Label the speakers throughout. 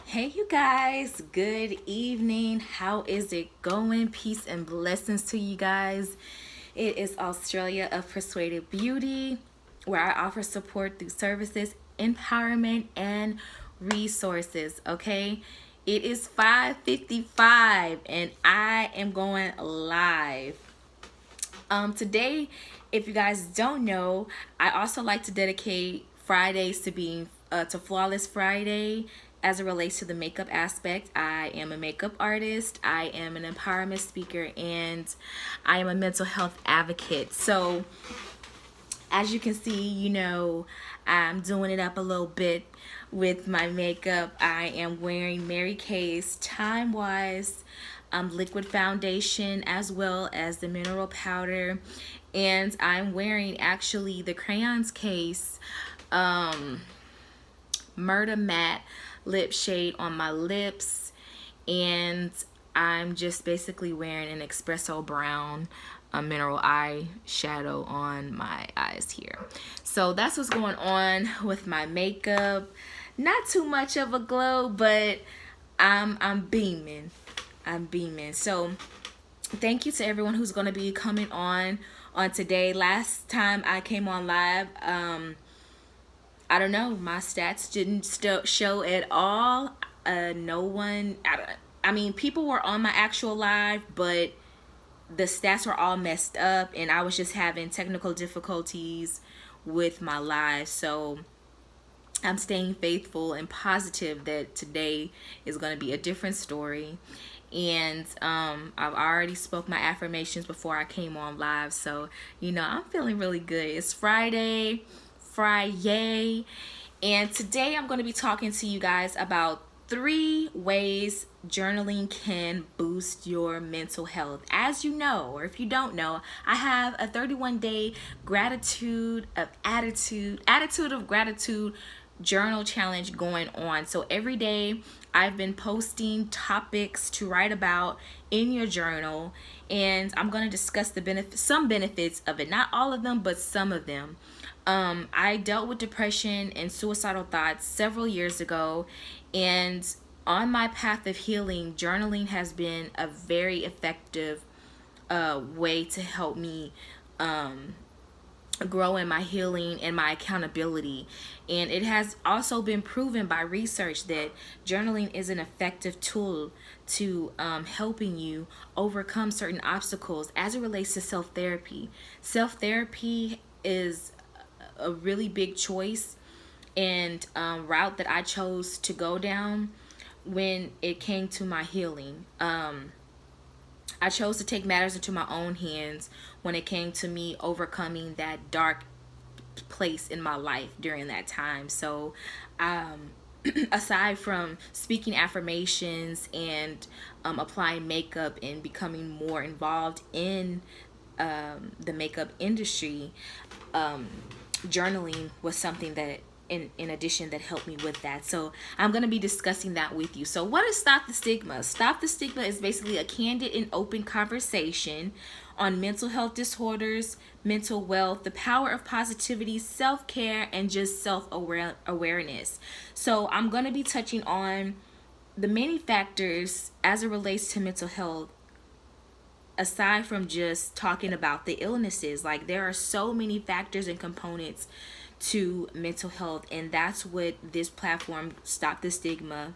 Speaker 1: Hey, you guys, good evening. How is it going? Peace and blessings to you guys. It is Australia of Persuaded Beauty, where I offer support through services, empowerment, and resources. Okay, it is 5:55, and I am going live. Today, if you guys don't know, I also like to dedicate Fridays to being to Flawless Friday as it relates to the makeup aspect. I am a makeup artist, I am an empowerment speaker, and I am a mental health advocate. So, as you can see, I'm doing it up a little bit with my makeup. I am wearing Mary Kay's Time Wise liquid foundation as well as the mineral powder, and I'm wearing actually the Crayons Case Murder Matte lip shade on my lips, and I'm just basically wearing an espresso brown mineral eye shadow on my eyes here. So that's what's going on with my makeup. Not too much of a glow, but I'm beaming. I'm beaming. So thank you to everyone who's going to be coming on today. Last time I came on live, I don't know, my stats didn't show at all. No one, I mean, people were on my actual live, but the stats were all messed up, and I was just having technical difficulties with my live. So I'm staying faithful and positive that today is going to be a different story. And I've already spoke my affirmations before I came on live, so I'm feeling really good. It's Friday, and today I'm going to be talking to you guys about 3 ways journaling can boost your mental health. As you know, or if you don't know, I have a 31-day attitude of gratitude journal challenge going on. So every day I've been posting topics to write about in your journal, and I'm going to discuss some benefits of it. Not all of them, but some of them. I dealt with depression and suicidal thoughts several years ago, and on my path of healing, journaling has been a very effective way to help me grow in my healing and my accountability. And it has also been proven by research that journaling is an effective tool to helping you overcome certain obstacles as it relates to self-therapy. Self-therapy is a really big choice and route that I chose to go down when it came to my healing. I chose to take matters into my own hands when it came to me overcoming that dark place in my life during that time. So, aside from speaking affirmations and applying makeup and becoming more involved in the makeup industry, journaling was something that in addition that helped me with that. So I'm going to be discussing that with you. So what is Stop the Stigma? Stop the Stigma is basically a candid and open conversation on mental health disorders, mental wealth, the power of positivity, self-care, and just self-awareness. So I'm going to be touching on the many factors as it relates to mental health, aside from just talking about the illnesses. Like, there are so many factors and components to mental health, and that's what this platform Stop the Stigma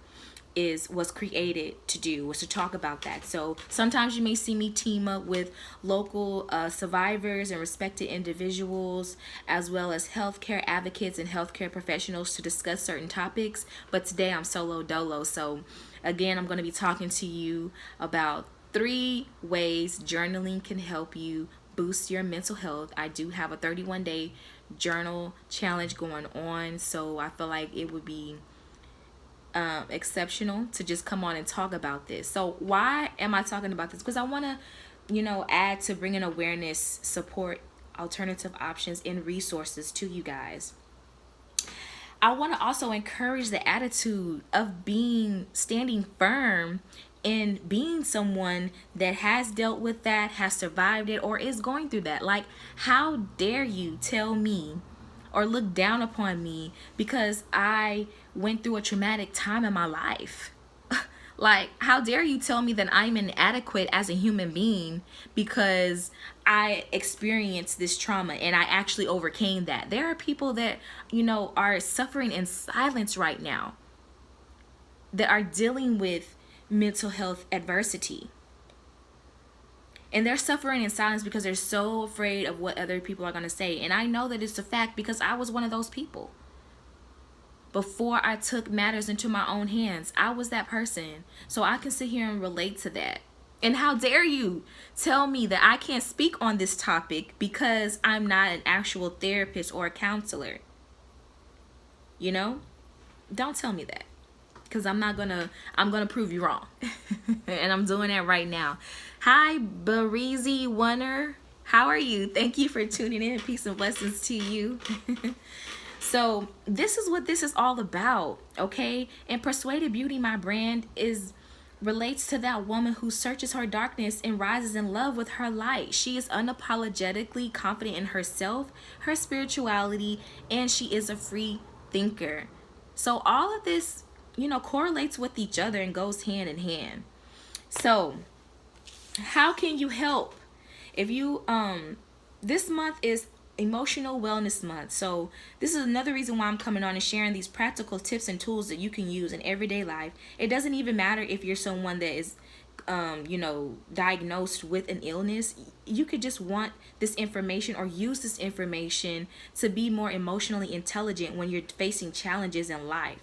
Speaker 1: was created to do, was to talk about that. So sometimes you may see me team up with local survivors and respected individuals, as well as healthcare advocates and healthcare professionals, to discuss certain topics. But today I'm solo dolo. So again, I'm going to be talking to you about 3 ways journaling can help you boost your mental health. I do have a 31-day journal challenge going on, so I feel like it would be exceptional to just come on and talk about this. So why am I talking about this? Because I want to add to bringing awareness, support, alternative options, and resources to you guys. I want to also encourage the attitude of standing firm and being someone that has dealt with that, has survived it, or is going through that. Like, how dare you tell me or look down upon me because I went through a traumatic time in my life. Like, how dare you tell me that I'm inadequate as a human being because I experienced this trauma and I actually overcame that? There are people that, are suffering in silence right now, that are dealing with mental health adversity. And they're suffering in silence because they're so afraid of what other people are going to say. And I know that it's a fact because I was one of those people. Before I took matters into my own hands, I was that person. So I can sit here and relate to that. And how dare you tell me that I can't speak on this topic because I'm not an actual therapist or a counselor? Don't tell me that, because I'm gonna prove you wrong. And I'm doing that right now. Hi, Barizi Wunner. How are you? Thank you for tuning in. Peace and blessings to you. So this is what this is all about, okay? And Persuaded Beauty, my brand, relates to that woman who searches her darkness and rises in love with her light. She is unapologetically confident in herself, her spirituality, and she is a free thinker. So all of this, correlates with each other and goes hand in hand. So how can you help? If you this month is Emotional Wellness Month. So this is another reason why I'm coming on and sharing these practical tips and tools that you can use in everyday life. It doesn't even matter if you're someone that is diagnosed with an illness. You could just want this information or use this information to be more emotionally intelligent when you're facing challenges in life.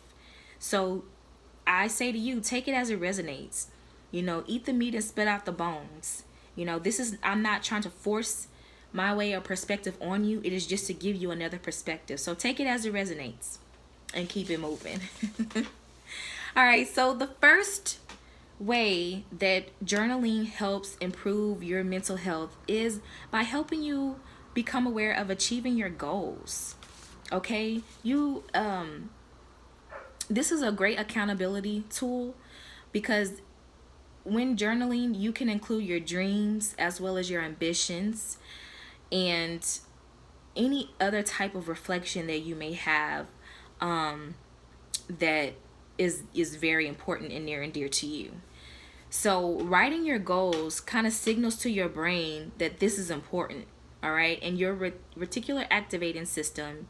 Speaker 1: So I say to you, take it as it resonates. Eat the meat and spit out the bones. I'm not trying to force my way or perspective on you. It is just to give you another perspective. So take it as it resonates and keep it moving. All right, so the first way that journaling helps improve your mental health is by helping you become aware of achieving your goals. Okay? This is a great accountability tool, because when journaling, you can include your dreams as well as your ambitions and any other type of reflection that you may have that is very important and near and dear to you. So writing your goals kind of signals to your brain that this is important, all right? And your reticular activating system,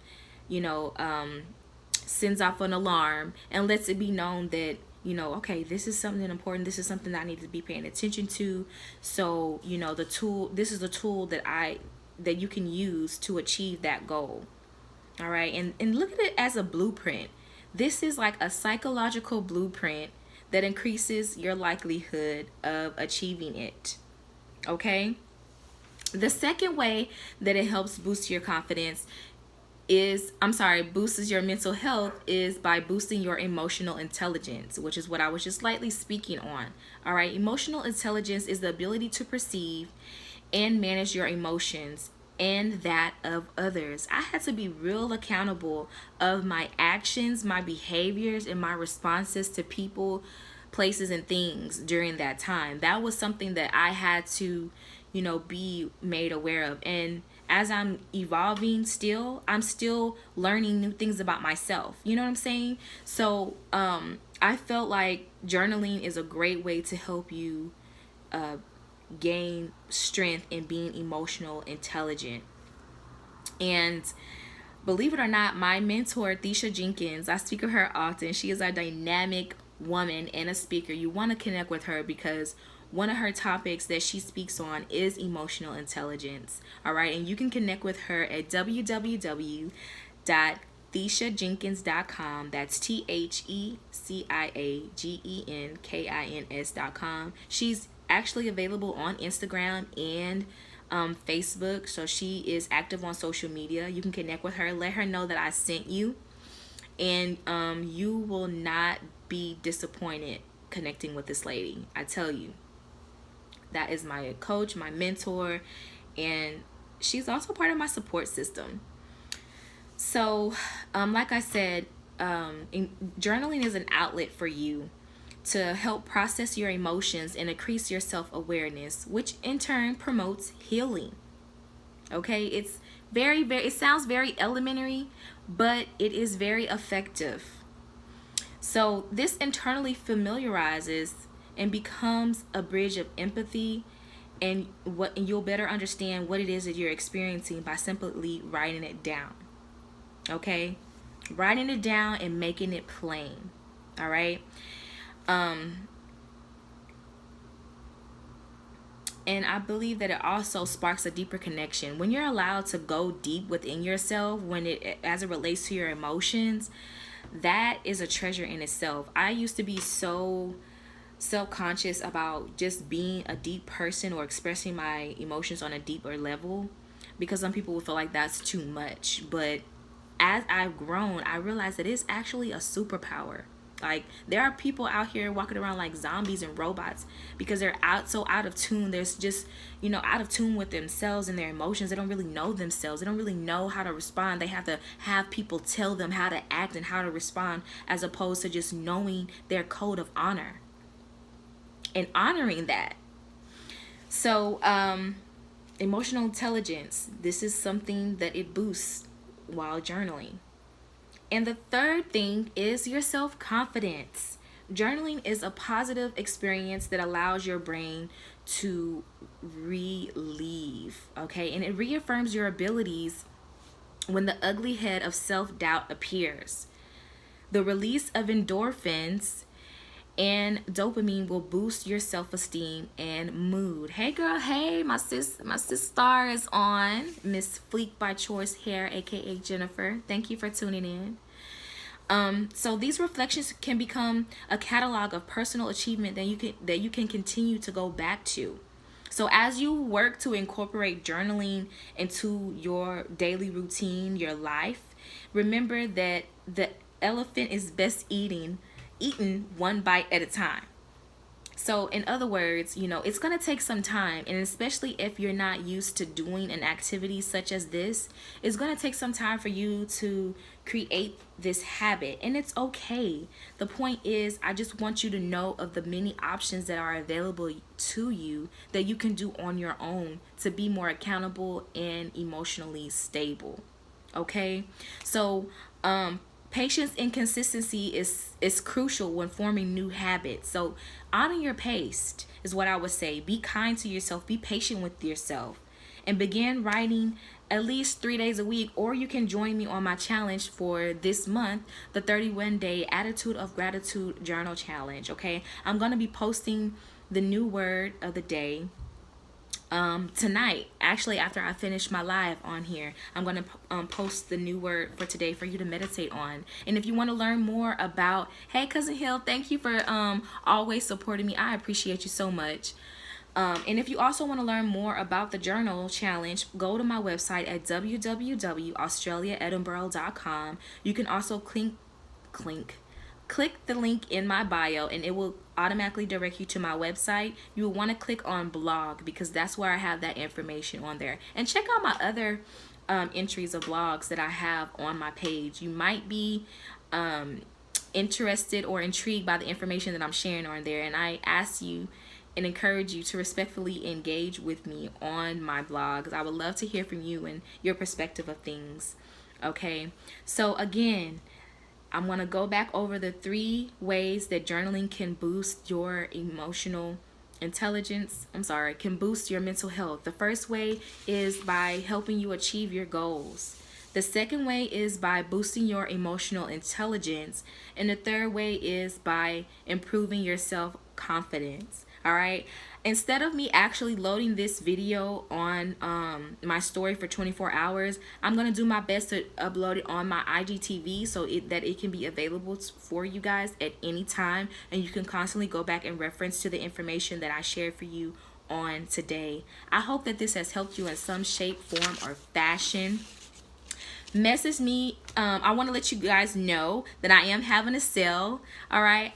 Speaker 1: sends off an alarm and lets it be known that, okay, this is something important. This is something that I need to be paying attention to. So, this is the tool that you can use to achieve that goal. All right. And look at it as a blueprint. This is like a psychological blueprint that increases your likelihood of achieving it. Okay. The second way that it helps boost your confidence boosts your mental health is by boosting your emotional intelligence, which is what I was just lightly speaking on. All right. Emotional intelligence is the ability to perceive and manage your emotions and that of others. I had to be real accountable of my actions, my behaviors, and my responses to people, places, and things during that time. That was something that I had to, be made aware of. And as I'm evolving I'm still learning new things about myself. You know what I'm saying? So I felt like journaling is a great way to help you gain strength in being emotional intelligent. And believe it or not, my mentor, Thisha Jenkins, I speak of her often. She is a dynamic woman and a speaker. You want to connect with her because one of her topics that she speaks on is emotional intelligence. All right. And you can connect with her at www.ThishaJenkins.com. That's TheCiaGenkins.com. She's actually available on Instagram and Facebook. So she is active on social media. You can connect with her. Let her know that I sent you. And you will not be disappointed connecting with this lady. I tell you. That is my coach, my mentor, and she's also part of my support system. So, like I said, journaling is an outlet for you to help process your emotions and increase your self-awareness, which in turn promotes healing. Okay, it's it sounds very elementary, but it is very effective. So this internally familiarizes and becomes a bridge of empathy, and you'll better understand what it is that you're experiencing by simply writing it down. Okay? Writing it down and making it plain. All right? And I believe that it also sparks a deeper connection when you're allowed to go deep within yourself, when it as it relates to your emotions. That is a treasure in itself. I used to be so self-conscious about just being a deep person or expressing my emotions on a deeper level, because some people would feel like that's too much. But as I've grown, I realized that it's actually a superpower. Like, there are people out here walking around like zombies and robots because they're out of tune. There's just, out of tune with themselves and their emotions. They don't really know themselves. They don't really know how to respond. They have to have people tell them how to act and how to respond, as opposed to just knowing their code of honor and honoring that. So, emotional intelligence, this is something that it boosts while journaling. And the third thing is your self-confidence. Journaling is a positive experience that allows your brain to relieve, okay? And it reaffirms your abilities when the ugly head of self-doubt appears. The release of endorphins and dopamine will boost your self-esteem and mood. Hey girl, hey, my sis star is on. Miss Fleek by Choice Hair, aka Jennifer. Thank you for tuning in. So these reflections can become a catalog of personal achievement that you can continue to go back to. So as you work to incorporate journaling into your daily routine, your life, remember that the elephant is best eaten one bite at a time. So in other words, it's going to take some time, and especially if you're not used to doing an activity such as this, it's going to take some time for you to create this habit, and it's okay. The point is, I just want you to know of the many options that are available to you that you can do on your own to be more accountable and emotionally stable. Okay? So, patience and consistency is crucial when forming new habits. So honor your pace is what I would say. Be kind to yourself. Be patient with yourself. And begin writing at least 3 days a week. Or you can join me on my challenge for this month, the 31-day Attitude of Gratitude Journal Challenge. Okay? I'm going to be posting the new word of the day tonight. Actually, after I finish my live on here, I'm going to post the new word for today for you to meditate on. And if you want to learn more about, hey Cousin Hill, thank you for always supporting me. I appreciate you so much. And if you also want to learn more about the journal challenge, go to my website at www.australiaedinburgh.com. You can also click the link in my bio, and it will automatically direct you to my website. You will want to click on blog, because that's where I have that information on there. And check out my other entries of blogs that I have on my page. You might be interested or intrigued by the information that I'm sharing on there, and I ask you and encourage you to respectfully engage with me on my blogs. I would love to hear from you and your perspective of things. Okay, so again, I'm going to go back over the 3 ways that journaling can boost your emotional intelligence. Can boost your mental health. The first way is by helping you achieve your goals. The second way is by boosting your emotional intelligence. And the third way is by improving your self-confidence. All right. Instead of me actually loading this video on my story for 24 hours, I'm going to do my best to upload it on my IGTV so that it can be available for you guys at any time. And you can constantly go back and reference to the information that I shared for you on today. I hope that this has helped you in some shape, form, or fashion. Message me. I want to let you guys know that I am having a sale. All right.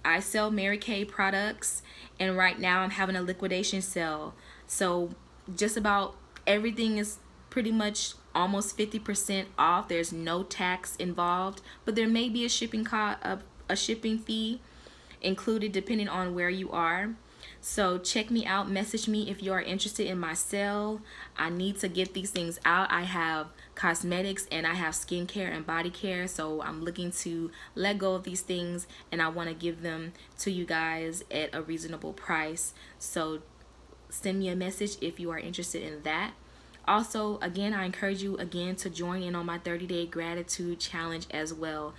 Speaker 1: I sell Mary Kay products, and right now I'm having a liquidation sale. So just about everything is pretty much almost 50% off. There's no tax involved, but there may be a shipping fee included depending on where you are. So check me out, message me if you are interested in my sale. I need to get these things out. I have cosmetics and I have skincare and body care, so I'm looking to let go of these things and I want to give them to you guys at a reasonable price. So send me a message if you are interested in that. Also, again, I encourage you again to join in on my 30-day gratitude challenge as well.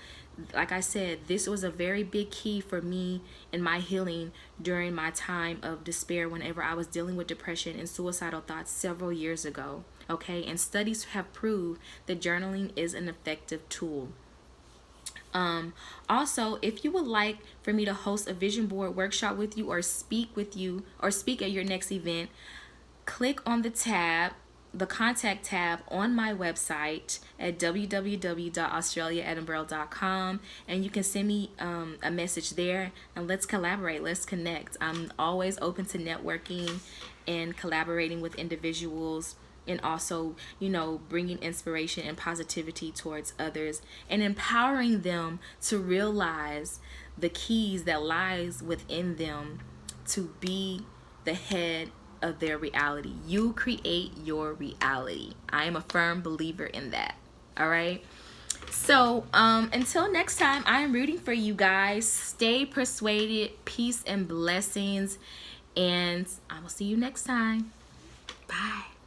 Speaker 1: Like I said, this was a very big key for me in my healing during my time of despair whenever I was dealing with depression and suicidal thoughts several years ago. Okay, and studies have proved that journaling is an effective tool. Also, if you would like for me to host a vision board workshop with you or speak at your next event, click on the contact tab on my website at www.australiaedinburgh.com, and you can send me a message there and let's collaborate, let's connect. I'm always open to networking and collaborating with individuals, and also, bringing inspiration and positivity towards others and empowering them to realize the keys that lies within them to be the head of their reality. You create your reality. I am a firm believer in that. All right. So until next time, I am rooting for you guys. Stay persuaded. Peace and blessings. And I will see you next time. Bye.